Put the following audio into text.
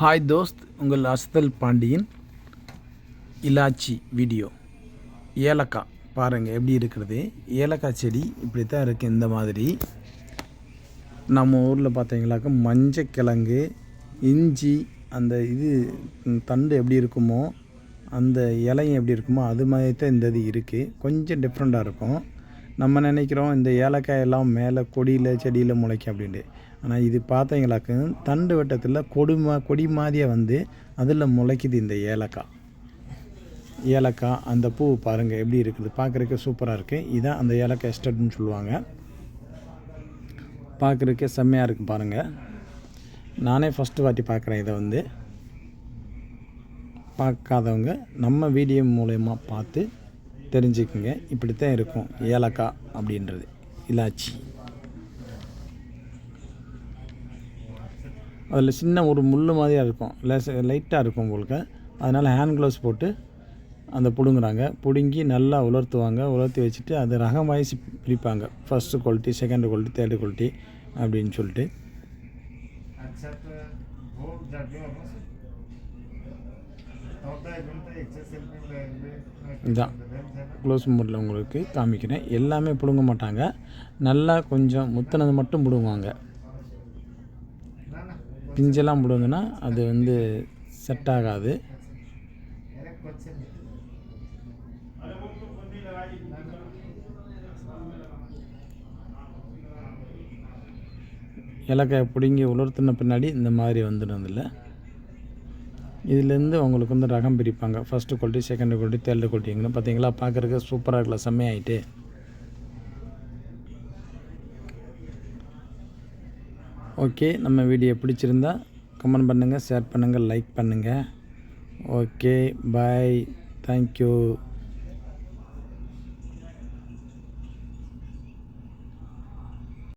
Hi Dost, உங்கள் அஸ்தல் பாண்டியின் இலாச்சி video. ஏலக்காய் பாருங்கள் எப்படி இருக்கிறது. ஏலக்காய் செடி இப்படி தான் இருக்குது. இந்த மாதிரி நம்ம ஊரில் பார்த்தீங்களாக்க மஞ்சக்கிழங்கு, இஞ்சி, அந்த இது தண்டு எப்படி இருக்குமோ, அந்த இலையும் எப்படி இருக்குமோ அது மாதிரி தான் இந்த இது இருக்குது. கொஞ்சம் டிஃப்ரெண்ட்டாக இருக்கும். நம்ம நினைக்கிறோம் இந்த ஏலக்காய் எல்லாம் மேலே கொடியில் செடியில் முளைக்கும் அப்படின்ட்டு. ஆனால் இது பார்த்தீங்களாக்க தண்டு வட்டத்தில் கொடி மாதிரியே வந்து அதில் முளைக்குது இந்த ஏலக்காய். அந்த பூ பாருங்கள் எப்படி இருக்குது, பார்க்குறதுக்கு சூப்பராக இருக்குது. இதான் அந்த ஏலக்காய் எஸ்டேட்னு சொல்லுவாங்க. பார்க்குறதுக்கே செம்மையாக இருக்குது பாருங்கள். நானே ஃபஸ்ட்டு வாட்டி பார்க்குறேன். இதை வந்து பார்க்காதவங்க நம்ம வீடியோ மூலயமா பார்த்து தெரிஞ்சுக்குங்க. இப்படித்தான் இருக்கும் ஏலக்காய் அப்படின்றது, இலாச்சி. அதில் சின்ன ஒரு முள் மாதிரியாக இருக்கும், லைட்டாக இருக்கும் உங்களுக்கு. அதனால் ஹேண்ட் க்ளவுஸ் போட்டு அந்த பிடுங்கி நல்லா உலர்த்தி வச்சுட்டு அது ரகம் வாய்ஸ் பிரிப்பாங்க. First quality, second quality, third quality அப்படின்னு சொல்லிட்டு. இதான் க்ளோஸ் மோடில் உங்களுக்கு காமிக்கிறேன். எல்லாமே பிடுங்க மாட்டாங்க, நல்லா கொஞ்சம் முத்தினது மட்டும் பிடுங்குவாங்க. பிஞ்செல்லாம் பிடுங்கன்னா அது வந்து செட் ஆகாது. ஏலக்காயை பிடுங்கி உலர்த்தின பின்னாடி இந்த மாதிரி வந்துடும். இதுலேருந்து உங்களுக்கு வந்து ரகம் பிரிப்பாங்க. First quality, second quality, third குவாலிட்டிங்கன்னு பார்த்தீங்களா. பார்க்குறதுக்கு சூப்பராக இருக்கல, செம்மையாயிட்டு. ஓகே, நம்ம வீடியோ பிடிச்சிருந்தா கமெண்ட் பண்ணுங்கள், ஷேர் பண்ணுங்கள், லைக் பண்ணுங்கள். Okay, bye, thank you.